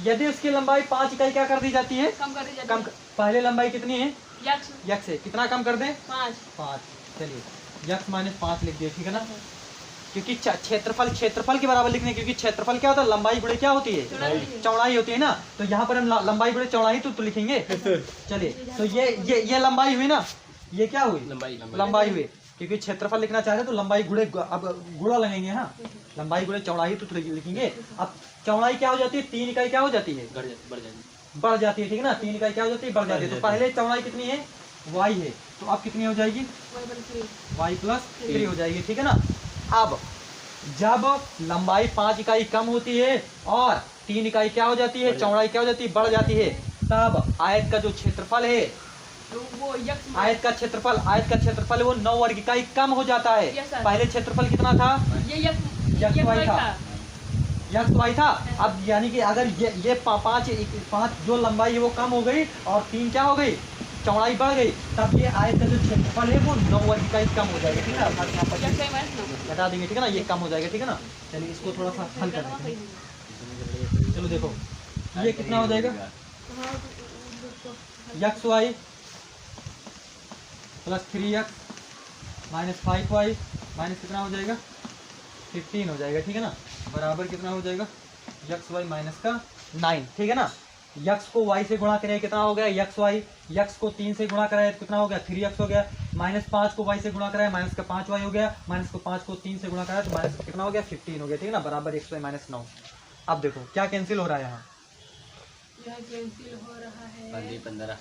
A: यदि उसकी लंबाई 5 इकाई क्या कर दी जाती है? कम। पहले लंबाई कितनी है? यक्स है, कितना कम कर दें? 5। चलिए यक्स माइनस 5 लिख दिए, ठीक है ना। क्योंकि क्षेत्रफल के बराबर लिखने, क्योंकि क्षेत्रफल क्या होता है? लंबाई गुणे क्या होती है? चौड़ाई होती है ना। तो यहाँ पर हम लंबाई गुणे चौड़ाई तो लिखेंगे। चलिए तो ये लंबाई हुई ना, ये क्या हुई,
B: लंबाई
A: लंबाई हुई, क्योंकि क्षेत्रफल लिखना चाह रहे तो लंबाई गुणे, अब गुणा लगेंगे। हाँ, लंबाई गुणे चौड़ाई तो लिखेंगे। अब चौड़ाई क्या हो जाती है, 3 इकाई क्या हो जाती है, बढ़ जाती है, ठीक है ना। 3 इकाई क्या हो जाती है, बढ़ जाती है। तो पहले चौड़ाई कितनी है, y है, तो अब कितनी हो जाएगी, y+3 हो जाएगी, ठीक है ना। अब जब लंबाई 5 इकाई कम होती है और 3 इकाई क्या हो जाती है, चौड़ाई क्या हो जाती है, बढ़ जाती है, तब आयत का जो क्षेत्रफल है,
D: तो वो
A: आयत का क्षेत्रफल वो 9 वर्ग इकाई कम हो जाता है।
D: Yes, sir.
A: पहले क्षेत्रफल कितना था,
D: ये
A: यक्स वाई था। अब यानी कि अगर ये पाँच जो लंबाई है वो कम हो गई और 3 क्या हो गई, चौड़ाई बढ़ गई, तब ये आयत का जो क्षेत्रफल है वो 9 वर्ग इकाई कम हो जाएगा, ठीक है ना। अर्थात यहाँ पर हटा देंगे, ठीक है ना, ये कम हो जाएगा, ठीक है ना। चलिए इसको थोड़ा सा हल कर देते हैं। चलो देखो ये कितना हो जाएगा, x y plus 3x minus 5y minus कितना हो जाएगा, 15 हो जाएगा, ठीक है ना, बराबर कितना हो जाएगा, यक्स वाई माइनस का 9, ठीक है ना। यक्स को y से गुणा करें कितना हो गया, यक्स वाई, यक्स को 3 से गुणा कराए कितना हो गया, 3x हो गया, माइनस 5 को y से गुणा कराए माइनस का 5y हो गया, माइनस को 5 को 3 से गुणा कराए तो माइनस कितना हो गया, 15 हो गया, ठीक है ना, बराबर एक्स वाई माइनस 9। अब देखो क्या कैंसिल हो रहा है यहाँ,
D: कैंसिल हो रहा है
B: 15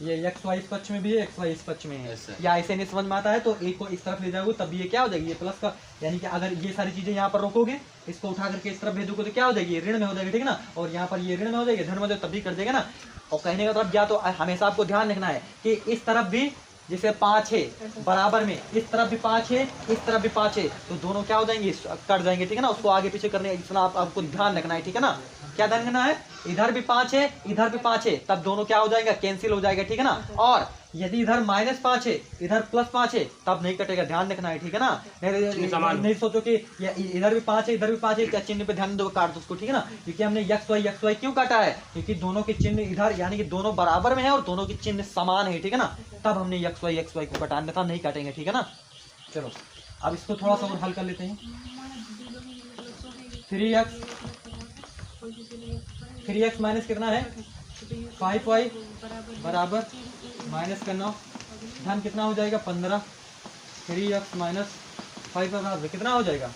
A: ये एक्स वाई इस पक्ष में भी है, एक्स वाई इस पक्ष में है,
B: Yes, sir.
A: या ऐसे नहीं समझ में आता है तो एक को इस तरफ ले जाओगे तब ये क्या हो जाएगी, ये प्लस का, यानी कि अगर ये सारी चीजें यहाँ पर रोकोगे, इसको उठा करके इस तरफ भेजोगे तो क्या हो जाएगी, ये ऋण में हो जाएगी, ठीक है ना। और यहाँ पर ये ऋण में हो जाएगी, धन में हो जाएगी, तब भी कर देगा ना। और कहने का मतलब या तो हमेशा आपको ध्यान रखना है कि इस तरफ भी जैसे 5 है बराबर में, इस तरफ भी 5 है, इस तरफ भी 5 है, तो दोनों क्या हो जाएंगे, कट जाएंगे, ठीक है ना। उसको आगे पीछे करने इतना आपको ध्यान रखना है, ठीक है ना। क्या ध्यान रखना है, इधर भी 5 है, इधर भी 5 है, तब दोनों क्या हो जाएगा, कैंसिल हो जाएगा, ठीक है ना। और यदि इधर -5 है, इधर +5 है, तब नहीं कटेगा, ध्यान रखना है, ठीक है ना। नहीं सोचो कि इधर भी 5 है, इधर भी 5 है, क्या चिन्ह पे ध्यान दो, काट दो उसको, ठीक है ना। क्योंकि हमने यक्स वाई क्यों काटा है, क्योंकि दोनों के चिन्ह इधर यानी कि दोनों बराबर में है और दोनों के चिन्ह समान है, ठीक है ना, तब हमने यक्स वाई को काटा, अन्यथा नहीं काटेंगे, ठीक है ना। चलो अब इसको थोड़ा सा और हल कर लेते हैं। 3x माइनस कितना है, 5y बराबर माइनस का 9, धन कितना हो जाएगा 15, 3x माइनस 5 बराबर कितना हो जाएगा,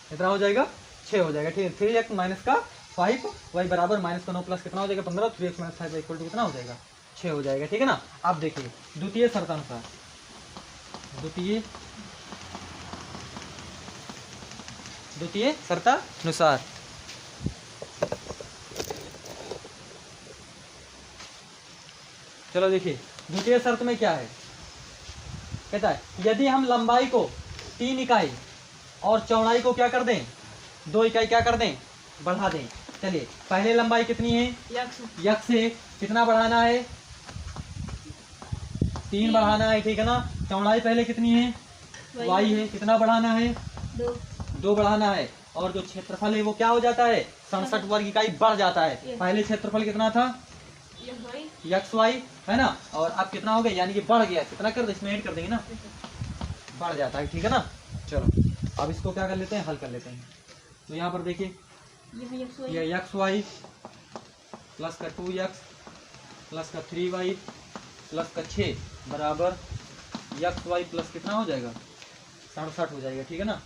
A: कितना हो जाएगा, 6 हो जाएगा, ठीक है। 3x माइनस का 5y बराबर माइनस का 9 प्लस कितना हो जाएगा 15, 3x minus 5y equal to कितना हो जाएगा, 6 हो जाएगा, ठीक है ना। अब देखिए द्वितीय शर्तानुसार, द्वितीय शर्तानुसार चलो देखिए द्वितीय शर्त में क्या है, कहता है यदि हम लंबाई को 3 इकाई और चौड़ाई को क्या कर दें, 2 इकाई क्या कर दें, बढ़ा दें। चलिए पहले लंबाई कितनी है, यक्स है, कितना बढ़ाना है, 3 बढ़ाना है, ठीक है ना। चौड़ाई पहले कितनी है, वाई है, कितना बढ़ाना है, 2 बढ़ाना है। और जो क्षेत्रफल है वो क्या हो जाता है, 67 वर्ग इकाई बढ़ जाता है। पहले क्षेत्रफल कितना था, यक्स वाई है ना, और अब कितना हो गया, यानी कि बढ़ गया, कितना कर दे, इसमें ऐड कर देंगे ना, बढ़ जाता है, ठीक है ना। चलो अब इसको क्या कर लेते हैं, हल कर लेते हैं। तो यहाँ पर देखिए ये यक्स वाई प्लस का 2x प्लस का 3y प्लस का 6 बराबर यक्स वाई प्लस कितना हो जाएगा, 67 हो जाएगा, ठीक है ना।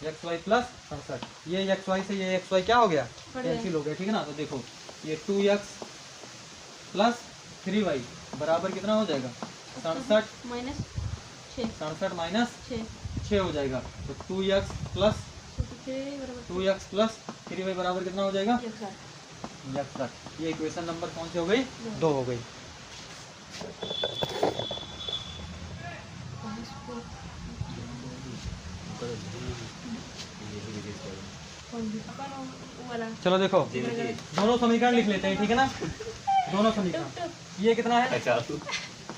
A: एक्स वाई प्लस 67, ये एक्स वाई से ये एक्स वाई क्या हो गया, कैंसिल हो गया, ठीक है ना। तो देखो ये 2x प्लस 3y बराबर कितना हो जाएगा, 67 माइनस 6 हो जाएगा। तो 2x प्लस 3y बराबर कितना हो जाएगा, 61। ये इक्वेशन नंबर कौन सी हो गई, 2 हो गई। चलो देखो दोनों समीकरण लिख लेते हैं, ठीक है ना। दोनों समीकरण ये कितना है,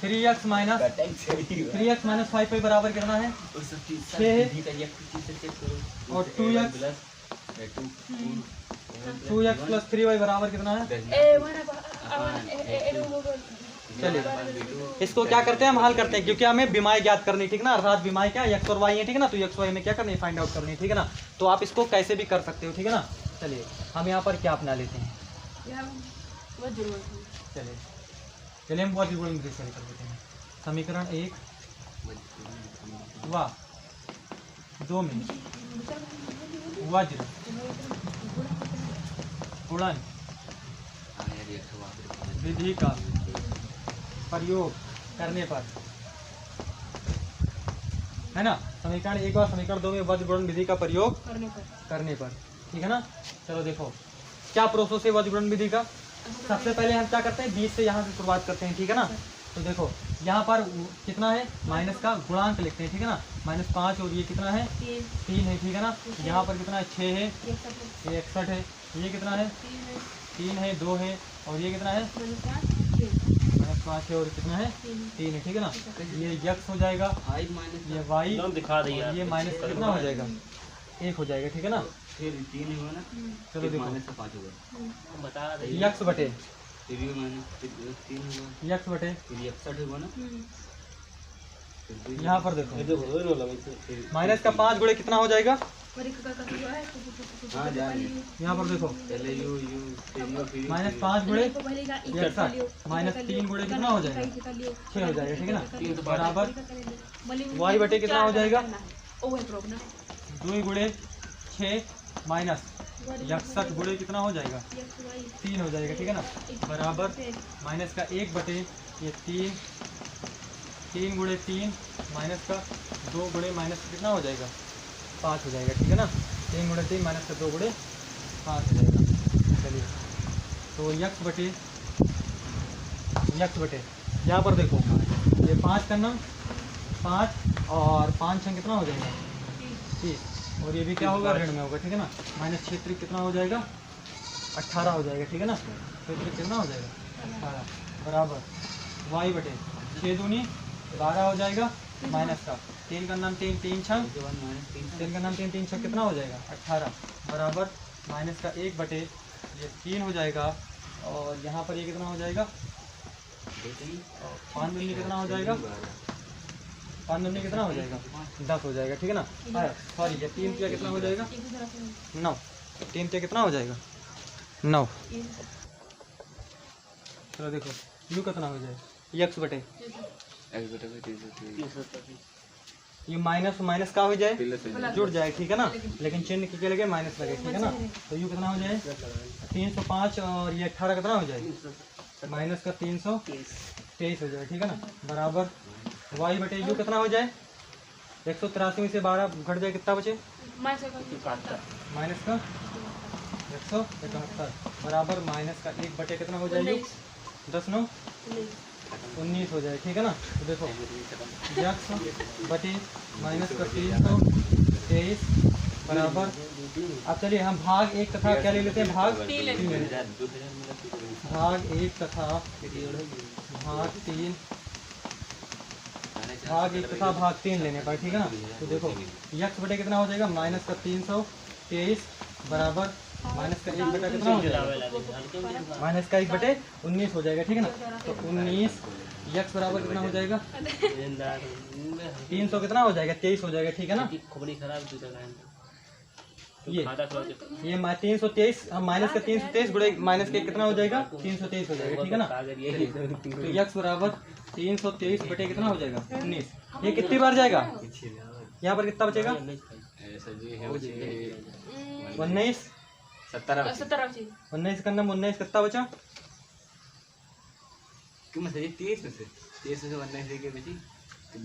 A: 3x माइनस 5y बराबर कितना है, 6 है, और 2x प्लस 3y बराबर कितना है। चलिए इसको क्या करते हैं, हम हल करते हैं, क्योंकि हमें विमाएं ज्ञात करनी, ठीक ना, अर्थात विमाएं क्या एक्स और वाई है, ठीक है ना। तो एक्स वाई में क्या करनी है, फाइंड आउट करनी है, ठीक है ना। तो आप इसको कैसे भी कर सकते हो, ठीक है ना। चलिए हम यहाँ पर क्या अपना लेते हैं, चलिए चलिए हम वाजिब गुणन विधि से कर देते हैं। समीकरण 1 व 2 में वज्र गुणन विधि का प्रयोग करने पर, है ना, समीकरण 1 और समीकरण 2 में वज्र गुणन विधि का प्रयोग करने पर, ठीक है ना। चलो देखो क्या प्रोसेस है वज्र गुणन विधि का। सबसे पहले हम क्या करते हैं, 20 से यहाँ से शुरुआत करते हैं, ठीक है ना। तो देखो यहाँ पर कितना है, माइनस का गुणांक लिखते हैं, ठीक है ना। -5 और ये कितना है, 3 है, ठीक है ना। यहाँ पर कितना है, 6 है, ये 61 है, ये कितना है, 3 है, 2 है, और ये कितना है, -5 है, और कितना है, 3 है, ठीक है ना। ये x हो जाएगा, ये y
B: दिखा दिया,
A: और ये माइनस कितना हो जाएगा, 1 हो जाएगा, ठीक है ना।
B: फिर 3 हुआ ना,
A: चलो देखो
B: -5 हुआ, बता रहे
A: x बटे
B: 3 हुआ,
A: x बटे
B: फिर 61 हुआ ना।
A: यहाँ पर देखो माइनस का 5 गुणे कितना हो जाएगा,
B: हाँ जाएंगे,
A: यहाँ पर देखो
B: पहले यू फिर
A: -5 गुणे 61 -3 गुणे कितना हो जाएगा, 6 हो जाएगा, ठीक है ना। बराबर y बटे कितना हो जाएगा, 2 गुणे 6 माइनस 61 गुणे कितना हो जाएगा, 3 हो जाएगा, ठीक है ना। बराबर माइनस का 1 बटे ये 3 गुणे 3 माइनस का 2 गुणे माइनस कितना हो जाएगा, 5 हो जाएगा, ठीक है ना। 3 गुणे 3 माइनस का 2 गुणे 5 हो जाएगा। चलिए तो यक्स बटे यहाँ पर देखो ये 5 का नाम 5 और 5 छः कितना हो जाएगा, 30, और ये भी क्या होगा, ऋण में होगा, ठीक है ना। -6 कितना हो जाएगा, 18 हो जाएगा, ठीक है ना। 6 कितना हो जाएगा, 18 बराबर y बटे 6 दूनी 12 हो जाएगा, माइनस का 3 का नाम 3 3 6 3 का नाम 3 3 6 कितना हो जाएगा, 18 बराबर माइनस का 1 बटे ये 3 हो जाएगा, और यहाँ पर ये कितना हो जाएगा, 5 दूनी कितना हो जाएगा, 5 दूनी कितना हो जाएगा, 10 हो जाएगा, ठीक है ना। सॉरी ये 3 क्या कितना हो जाएगा, 9, 3 क्या कितना हो जाएगा, 9। चलो देखो यू कितना हो जाएगा, x बटे ये माइनस का हो जाए, जुड़ जाए, ठीक है ना, लेकिन चिन्ह के लगे माइनस लगे, ठीक है ना। तो यू कितना हो जाए, 305, और ये 18 कितना हो जाए, माइनस का 323 हो जाए, ठीक है ना। बराबर y बटे यू कितना हो जाए, 183 में से 12 घट जाए, कितना बचे, माइनस का 171 बराबर माइनस का 1 बटे कितना हो जाए, 10 9 19 हो जाए, ठीक है ना। तो देखो x बटे माइनस का 323 बराबर, अब चलिए हम भाग 1 तथा क्या ले लेते हैं, भाग 3 भाग 1 तथा भाग 3 भाग 1 तथा भाग 3 लेने पर, ठीक है ना। तो देखो x बटे कितना हो जाएगा, माइनस का 323 बराबर माइनस का 1 बटा कितना हो जाएगा, माइनस का 1 बटे 19 हो जाएगा, ठीक है ना। तो 19 x बराबर कितना हो जाएगा, 300 कितना हो जाएगा, 23 हो जाएगा, ठीक है ना। ये 323 माइनस का 323 गुणे माइनस के कितना हो जाएगा, 323 हो जाएगा, ठीक है ना। तो x बराबर 323 बटे कितना हो जाएगा, 19। ये कितनी बार जाएगा, यहाँ पर कितना बचेगा, 19 19 का नाम 19 कितना बचा,
B: 30 में से 19 के बची,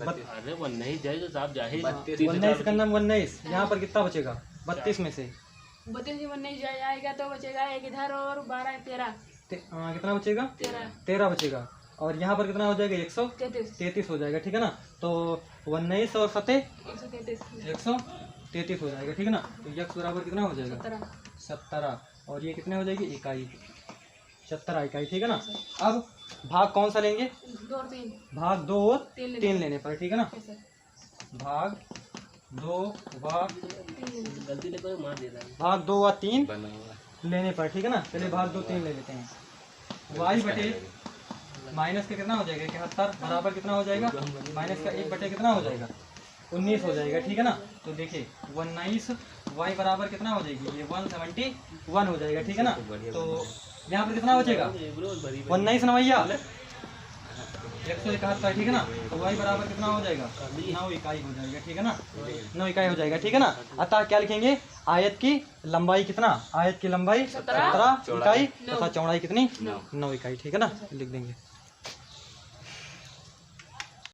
C: अरे 19 जाए तो साहब जाहिर
A: 19 का नाम 19, यहाँ पर कितना बचेगा, 32 में से
D: 32 में नहीं जाएगा तो बचेगा एक इधर और 12 13
A: कितना बचेगा, 13 बचेगा, और यहाँ पर कितना हो जाएगा, 133 हो जाएगा, ठीक है ना। तो 19 और 7 133 हो जाएगा, ठीक है ना। तो x बराबर कितना हो जाएगा, 17, और ये कितने हो जाएगी, इकाई 17 इकाई, ठीक है ना। अब भाग कौन सा लेंगे,
D: 2 और 3
A: भाग 2 और 3 लेने पर, ठीक है ना। भाग 2 व
C: गलती ले तो मार देता है।
A: भाग 2 व 3 लेने पर, ठीक है ना। चलिए भाग 2 3 ले लेते हैं। y बटे माइनस का कितना हो जाएगा, 71 बराबर कितना हो जाएगा, माइनस का 1 बटे कितना हो जाएगा, 19 हो जाएगा, ठीक है ना। तो देखिए 19 y बराबर कितना हो जाएगी, ये 171 हो जाएगा, ठीक है ना। तो यहाँ पर कितना बचेगा, 19 नवैया 171, ठीक है ना। तो y बराबर कितना हो जाएगा, 9 इकाई हो जाएगा, ठीक है ना, 9 इकाई हो जाएगा, ठीक है ना। अतः क्या लिखेंगे, आयत की लंबाई कितना, आयत की लंबाई 17 इकाई तथा चौड़ाई कितनी 9 इकाई, ठीक है ना, लिख देंगे।